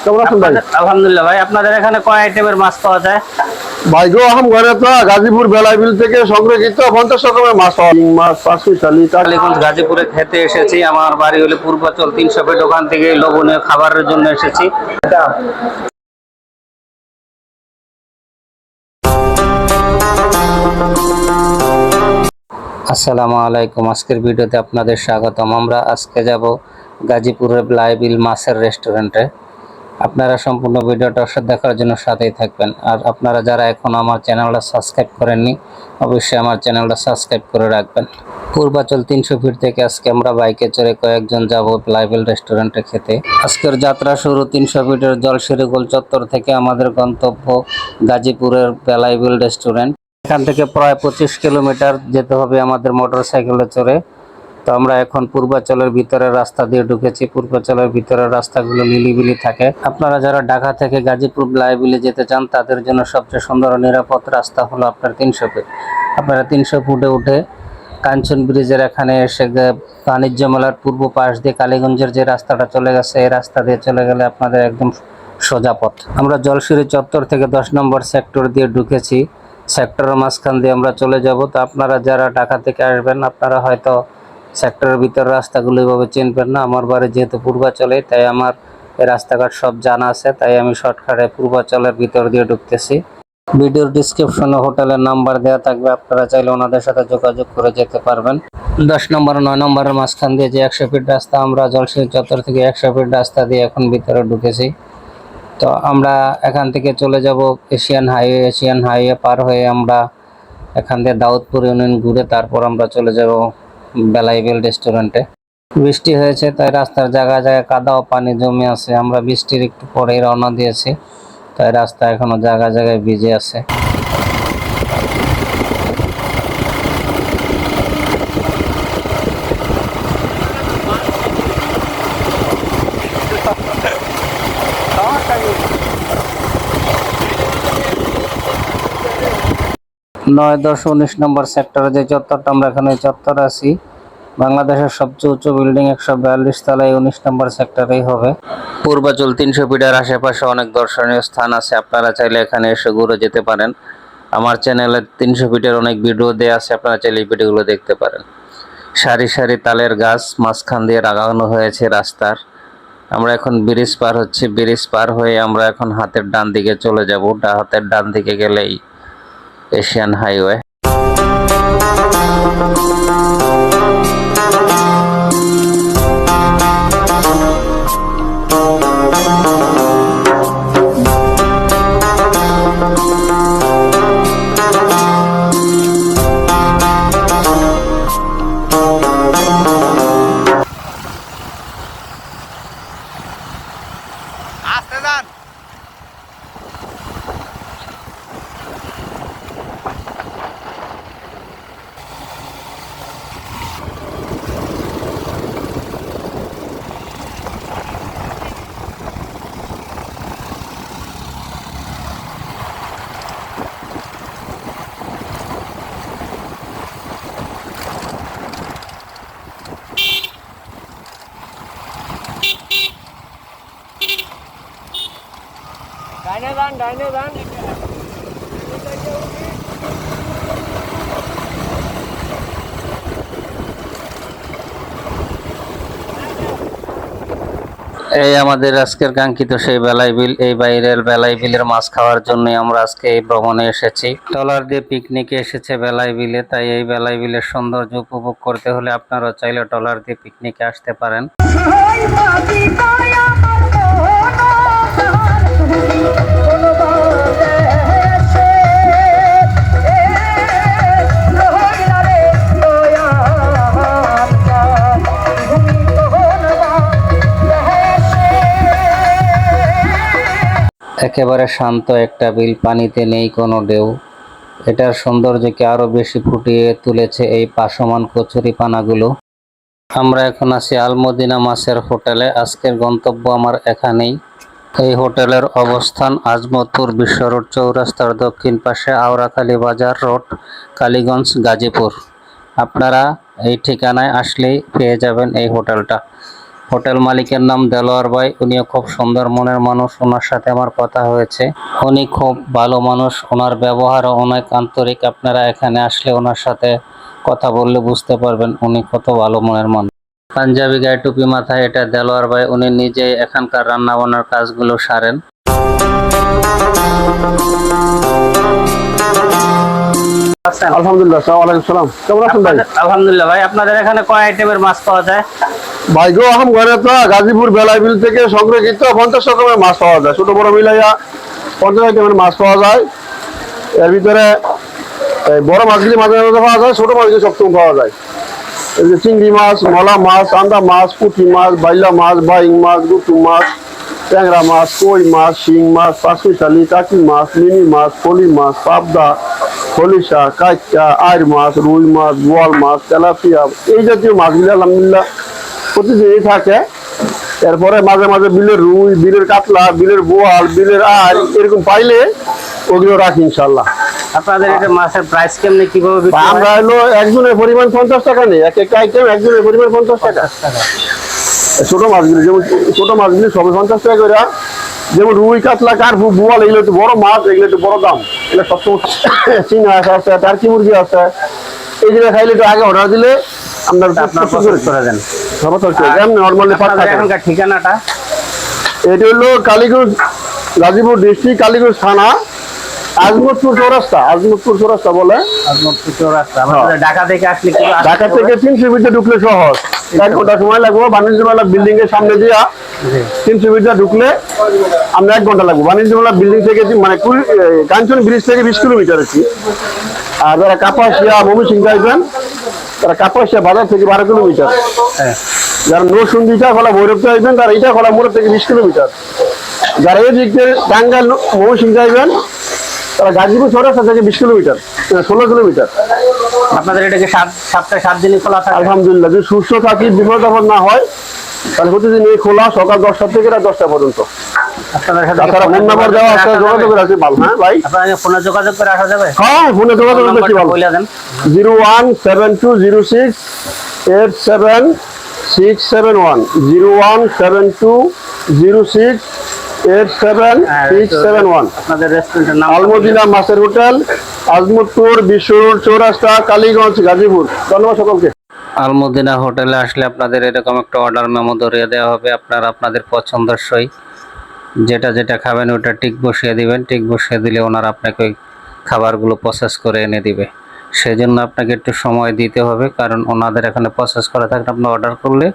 কেমন আছেন ভাই? আলহামদুলিল্লাহ ভাই, আপনাদের এখানে কয় আইটেমের মাছ পাওয়া যায়? ভাই গো আম ঘরে তো গাজীপুর বেলাইবিল থেকে সংগ্রহিত 50 রকমের মাছ পাওয়া মাছ পাঁচশো চালি কালীগঞ্জ গাজীপুরে খেতে এসেছি। আমার বাড়ি হলে পূর্বাচল 300 ফিট, ওখান থেকে লোভনীয় খাবারের জন্য এসেছি। আসসালামু আলাইকুম, আজকের ভিডিওতে আপনাদের স্বাগতম। আমরা আজকে যাব গাজীপুরের বেলাইবিল মাছের রেস্টুরেন্টে। আপনারা সম্পূর্ণ ভিডিওটা দেখার জন্য সাথেই থাকবেন। আর আপনারা যারা এখন আমার চ্যানেলটা সাবস্ক্রাইব করেননি, অবশ্যই আমার চ্যানেলটা সাবস্ক্রাইব করে রাখবেন। পূর্বাচল 300 ফিট থেকে আজকে আমরা বাইকে চড়ে কয়েকজন যাব বেলাইবিল রেস্টুরেন্টে খেতে। আজকের যাত্রা শুরু 300 ফিটের জলসিঁড়ি গোল চত্বর থেকে। আমাদের গন্তব্য গাজীপুরের বেলাইবিল রেস্টুরেন্ট। এখান থেকে প্রায় 25 কিলোমিটার যেতে হবে আমাদের মোটরসাইকেলে চড়ে। তো আমরা এখন পূর্বাচলের ভিতরের রাস্তা দিয়ে ঢুকেছি। পূর্বাচলের ভিতরের রাস্তাগুলো নিলিবিলি থাকে। আপনারা যারা ঢাকা থেকে গাজীপুর বেলাইবিলে যেতে চান, তাদের জন্য সবচেয়ে সুন্দর ও নিরাপদ রাস্তা হলো আপনার 300 ফিট। আপনারা 300 ফুটে উঠে কাঞ্চন ব্রিজের এখানে এসে বাণিজ্য মেলার পূর্ব পাশ দিয়ে কালীগঞ্জের যে রাস্তাটা চলে গেছে, এই রাস্তা দিয়ে চলে গেলে আপনাদের একদম সোজা পথ। আমরা জলসিঁড়ি চত্বর থেকে 10 নম্বর সেক্টর দিয়ে ঢুকেছি। সেক্টরের মাঝখান দিয়ে আমরা চলে যাব। তো আপনারা যারা ঢাকা থেকে আসবেন, আপনারা হয়তো সেক্টরের ভিতর রাস্তাগুলো এভাবে চিনবেন না। আমার বাড়ি যেহেতু পূর্বাচলে, তাই আমার এই রাস্তাঘাট সব জানা আছে, তাই আমি শর্টকাটে পূর্বাচলের ভিতর দিয়ে ঢুকতেছি। ভিডিওর ডিসক্রিপশনে হোটেলের নাম্বার দেওয়া থাকবে, আপনারা চাইলে ওনাদের সাথে যোগাযোগ করে যেতে পারবেন। 10 নম্বর 9 নম্বরের মাঝখান দিয়ে যে 100 ফিট রাস্তা, আমরা জলসিঁড়ি চত্বর থেকে 100 ফিট রাস্তা দিয়ে এখন ভিতরে ঢুকেছি। তো আমরা এখান থেকে চলে যাব এশিয়ান হাইওয়ে। এশিয়ান হাইওয়ে পার হয়ে আমরা এখান থেকে দাউদপুর ইউনিয়ন ঘুরে তারপর আমরা চলে যাব বেলাইবিল রেস্টুরেন্টে। বৃষ্টি হয়েছে, তাই রাস্তার জায়গায় জায়গায় কাদা ও পানি জমে আছে। আমরা বৃষ্টির একটু পরেই রওনা দিয়েছি, তাই রাস্তা এখনো জায়গায় জায়গায় ভিজে আছে। নয় 10 19 নম্বর সেক্টরে যে চত্বরটা, আমরা এখানে চত্বরে আছি। বাংলাদেশের সবচেয়ে উঁচু বিল্ডিং 142 তলায় 19 নম্বর সেক্টরেই হবে। পূর্বাচল 300 ফিটের আশেপাশে অনেক দর্শনীয় স্থান আছে, আপনারা চাইলে এখানে এসে ঘুরে যেতে পারেন। আমার চ্যানেলে 300 ফিটের অনেক ভিডিও দেওয়া আছে, আপনারা চাইলে এই ভিডিওগুলো দেখতে পারেন। সারি সারি তালের গাছ মাঝখান দিয়ে লাগানো হয়েছে রাস্তার। আমরা এখন ব্রিজ পার হচ্ছি। ব্রিজ পার হয়ে আমরা এখন হাতের ডান দিকে চলে যাব। হাতের ডান দিকে গেলেই এশিয়ান হাইওয়ে। আস্তে যান। ডাইনে যান, ডাইনে যান। এই আমাদের আজকের কাঙ্ক্ষিত সেই বেলাইবিল। এই বাইরের বেলাইবিলের মাছ খাওয়ার জন্য আমরা আজকে এই ভ্রমণে এসেছি। ট্রলার দিয়ে পিকনিকে এসেছে বেলাইবিলে, তাই এই বেলাইবিলের সৌন্দর্য উপভোগ করতে হলে আপনারা চাইলে ট্রলার দিয়ে পিকনিকে আসতে পারেন। একেবারে শান্ত একটা বিল, পানিতে নেই কোনো ঢেউ। এটার সৌন্দর্যকে আরো বেশি ফুটিয়ে তুলেছে এই পাশমান কচুরি পানাগুলো। আমরা এখন আছি আলমদিনা মাছের হোটেলে। আজকের গন্তব্য আমার এখানেই। এই হোটেলের অবস্থান আজমতপুর বিশ্ব রোড চৌরাস্তার দক্ষিণ পাশে, আওরাখালী বাজার রোড, কালীগঞ্জ, গাজীপুর। আপনারা এই ঠিকানায় আসলেই পেয়ে যাবেন এই হোটেলটা। হোটেল মালিকের নাম দেলোয়ার ভাই, উনিও খুব সুন্দর মনের মানুষ। ওনার সাথে আমার কথা হয়েছে, উনি খুব ভালো মানুষ, ওনার ব্যবহারও অনেক আন্তরিক। আপনারা এখানে আসলে ওনার সাথে কথা বললে বুঝতে পারবেন উনি কত ভালো মনের মানুষ। পাঞ্জাবি গায়ে টুপি মাথায়, এটা দেলোয়ার ভাই, উনি নিজেই এখানকার রান্না বান্নার কাজগুলো সারেন। আলহামদুলিল্লাহ, আসসালামু আলাইকুম সালাম। কেমন আছেন ভাই? আলহামদুলিল্লাহ ভাই, আপনাদের এখানে কয় আইটেমের মাছ পাওয়া যায়? ভাই গো, ঘরে তো গাজীপুর বেলাই বিল থেকে সংগ্রহিত 50 রকমের মাছ পাওয়া যায়। ছোট বড় মিলাইয়া 50 আইটেমের মাছ পাওয়া যায়। এর ভিতরে এই বড় মাছগুলি মাঝে মাঝে পাওয়া যায়, ছোট মাছগুলি সবসময় পাওয়া যায়। এই যে চিংড়ি মাছ, মলা মাছ, আন্দা মাছ, পুঁটি মাছ, বাইলা মাছ, বাইং মাছ, গুটু মাছ, ট্যাংরা মাছ, কই মাছ, শিং মাছ, পাঁচমিশালি, টাকি মাছ, মিনি মাছ, ফলি মাছ, পাবদা, খলিশা, কাইচা, আইর মাছ, রুই মাছ, বোয়াল মাছ, তেলাপিয়া, এই জাতীয় মাছগুলি আলহামদুলিল্লাহ প্রতিদিনই থাকে। এরপরে মাঝে মাঝে বিলের রুই, বিলের কাতলা, বিলের বোয়াল, বিলের আইর এরকম পাইলে ওগুলো রাখি ইনশাল্লাহ। আপনাদের এটা মাছের প্রাইস কেমনি, কিভাবে বিক্রি হয়? আমরা হলো একজনের পরিমাণ 50 টাকা নেই, এক একটা আইটেম একজনের পরিমাণ 50 টাকা। ছোট মাছগুলি যেমন ছোট মাছগুলি সবে 50 টাকা করে, যেমন রুই, কাতলা, কার্পু, বোয়াল এগুলো একটু বড় মাছ, এগুলো একটু বড় দাম। এগুলো সবসময় চিংড়ি মাছ আছে, টার্কি মুরগি আছে, এইগুলো খাইলে একটু আগে অর্ডার দিলে আমরা করে দেন। নর্মালি এখানকার ঠিকানাটা? এটা হলো কালীগঞ্জ, গাজীপুর ডিস্ট্রিক্ট, কালীগঞ্জ থানা, আজমতপুর চৌরাস্তা। আজমতপুর চৌরাস্তা বলে। আজমতপুর চৌরাস্তা। ঢাকা থেকে আসলে ঢাকা থেকে 300 মিটার ঢুকলে সহজ, 1 ঘন্টা সময় লাগবে। বাণিজ্য মেলা বিল্ডিং এর সামনে দিয়া 300 মিটার ঢুকলে আমরা 1 ঘন্টা লাগবে। বাণিজ্য মেলা বিল্ডিং থেকে মানে কাঞ্চন ব্রিজ থেকে 20 কিলোমিটার আর কি। আর যারা কাপাসিয়া, ময়মনসিংহ যাইবেন, তারা কাপাসিয়া বাজার থেকে 12 কিলোমিটার। যারা নরসিংদীটা খোলা ভৈরব যাইবেন, তারা এটা খোলা মোড় থেকে 20 কিলোমিটার। যারা এই দিক থেকে টাঙ্গাইল, ময়মনসিংহ যাইবেন, তারা গাজীপুর চৌরাস্তা থেকে 20 কিলোমিটার, 16 কিলোমিটার। আপনাদের এটাকে সপ্তাহে 7 দিনই খোলা থাকে? আলহামদুলিল্লাহ, যদি সুস্থ থাকি, বিপদ আপদ না হয়, তাহলে প্রতিদিন এই খোলা, সকাল 10টা থেকে রাত 10টা পর্যন্ত। আপনাদের সাথে তাছাড়া ফোন নাম্বার দেওয়া আছে, যোগাযোগ করে আছে ভালো। হ্যাঁ ভাই, আপনাদের ফোনে যোগাযোগ করে আসা যাবে? হ্যাঁ, ফোনে যোগাযোগ করলে কি ভালো। বলে দেন। 01720687671, 01720687671। আপনাদের রেস্টুরেন্টের নাম? আলমদিনা মাছের হোটেল, আজমতপুর, বিশ্ব রোড, চৌরাস্তা, কালীগঞ্জ, গাজীপুর। ধন্যবাদ সকলকে। আলমদিনা হোটেলে আসলে আপনাদের এরকম একটা অর্ডার মেমো ধরিয়ে দেওয়া হবে। আপনারা আপনাদের পছন্দসই যেটা যেটা খাবেন ওটা টিক বসিয়ে দিবেন। টিক বসিয়ে দিলে ওনারা আপনাকে ওই খাবারগুলো প্রসেস করে এনে দিবে। সেজন্য আপনাকে একটু সময় দিতে হবে, কারণ ওনাদের এখানে প্রসেস করা থাকে। আপনি অর্ডার করলে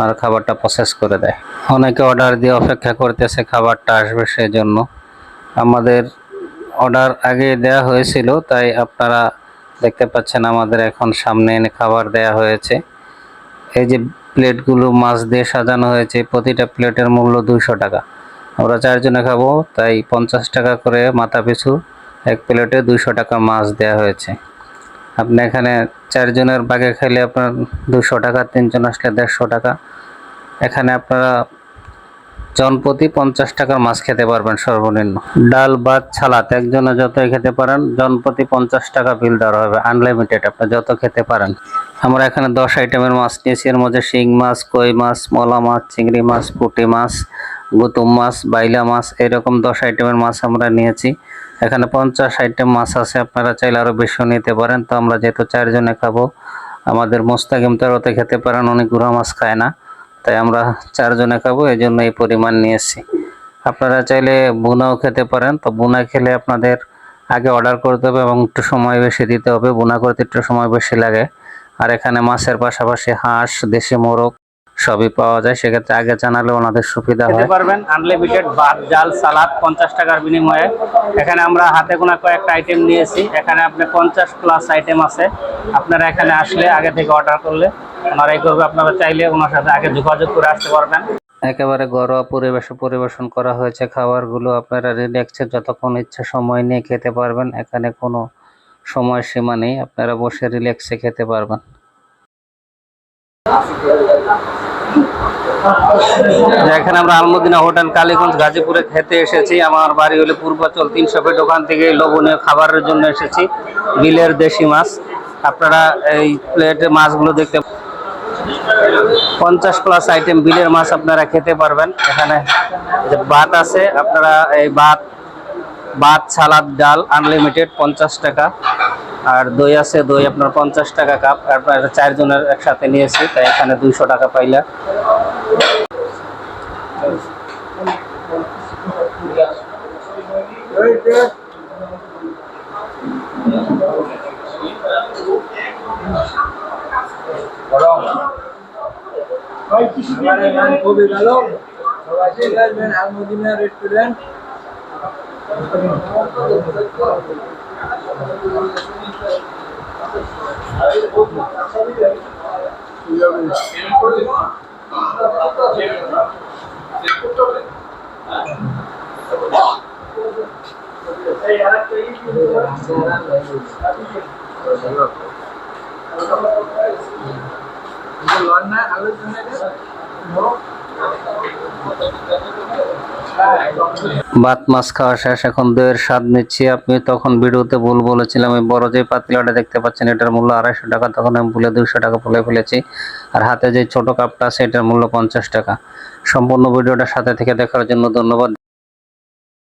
আর খাবারটা প্রসেস করে দেয়। অনেকে অর্ডার দিয়ে অপেক্ষা করতেছে খাবারটা আসবে, সেজন্য আমাদের অর্ডার আগে দেয়া হয়েছিল, তাই আপনারা দেখতে পাচ্ছেন আমাদের এখন সামনে এনে খাবার দেয়া হয়েছে। এই যে প্লেটগুলো মাছ দিয়ে সাজানো হয়েছে, প্রতিটা প্লেটের মূল্য 200 টাকা। আমরা 4 জনে খাবো, তাই 50 টাকা করে মাথা পিছু এক প্লেটে 200 টাকা মাছ দেয়া হয়েছে। আপনি এখানে 4 জনের বাগে খাইলে আপনার 200 টাকা, 3 জন আসলে 150 টাকা। এখানে আপনারা জনপ্রতি 50 টাকার মাছ খেতে পারবেন সর্বনিম্ন। ডাল, ভাত, সালাদ একজনে যতই খেতে পারেন, জনপ্রতি 50 টাকা বিল দেওয়া হবে, আনলিমিটেড, আপনি যত খেতে পারেন। আমরা এখানে 10 আইটেমের মাছ নিয়েছি। এর মধ্যে শিং মাছ, কই মাছ, মলা মাছ, চিংড়ি মাছ, পুঁটি মাছ, গুতুম মাছ, বাইলা মাছ, এরকম 10 আইটেমের মাছ আমরা নিয়েছি। এখানে 50 আইটেম মাছ আছে, আপনারা চাইলে আরও বেশিও নিতে পারেন। তো আমরা যেহেতু 4 জনে খাবো, আমাদের মোস্তাকিম তারতে খেতে পারেন, অনেক গুঁড়া মাছ খায় না, তাই আমরা 4 জনে খাবো, এই জন্য এই পরিমাণ নিয়েছি। আপনারা চাইলে বুনাও খেতে পারেন। তো বুনা খেলে আপনাদের আগে অর্ডার করতে হবে এবং একটু সময় বেশি দিতে হবে, বুনা করতে একটু সময় বেশি লাগে। আর এখানে মাছের পাশাপাশি হাঁস, দেশি মোরগ সবই পাওয়া যায়, সেক্ষেত্রে আগে জানালে ওনাদের সুবিধা হয়। খেতে পারবেন আনলিমিটেড ভাত, ডাল, সালাদ 50 টাকার বিনিময়ে। এখানে আমরা হাতে গোনা কয়েকটা আইটেম নিয়েছি। এখানে আপনি 50 প্লাস আইটেম আছে। আপনারা এখানে আসলে আগে থেকে অর্ডার করলে ওনারাই করবে। আপনারা চাইলে ওনার সাথে আগে যোগাযোগ করে আসতে পারবেন। একেবারে ঘরোয়া পরিবেশে পরিবেশন করা হয়েছে খাবারগুলো। আপনারা রিল্যাক্সে যতক্ষণ ইচ্ছা সময় নিয়ে খেতে পারবেন, এখানে কোনো সময় সীমা নেই, আপনারা বসে রিল্যাক্সে খেতে পারবেন। এখানে আমরা আলমদিনা হোটেল, কালীগঞ্জ, গাজীপুরে খেতে এসেছি। আমার বাড়ি হলে পূর্বাচল 300 ফিট, ওখান থেকে লোভনীয় খাবারের জন্য এসেছি। বিলের দেশি মাছ, আপনারা এই প্লেটে মাছগুলো দেখতে 50+ আইটেম বিলের মাছ আপনারা খেতে পারবেন। এখানে যে ভাত আছে, আপনারা এই ভাত সালাদ ডাল আনলিমিটেড 50 টাকা। আর দই আছে, দই আপনার 50 টাকা কাপ। আপনার 4 জনের একসাথে নিয়েছি, তাই এখানে 200 টাকা পাইলা। রেস্টুরেন্ট ভাত মাছ খাওয়া শেষ, এখন দইয়ের স্বাদ নিচ্ছি। আপনি তখন ভিডিওতে ভুল বলেছিলাম, এই বড় যে পাতিলাটা দেখতে পাচ্ছেন এটার মূল্য 250 টাকা, তখন আমি ভুলে 200 টাকা বলে ফেলেছি। আর হাতে যে ছোট কাপটা আছে এটার মূল্য 50 টাকা। সম্পূর্ণ ভিডিওটার সাথে থেকে দেখার জন্য ধন্যবাদ।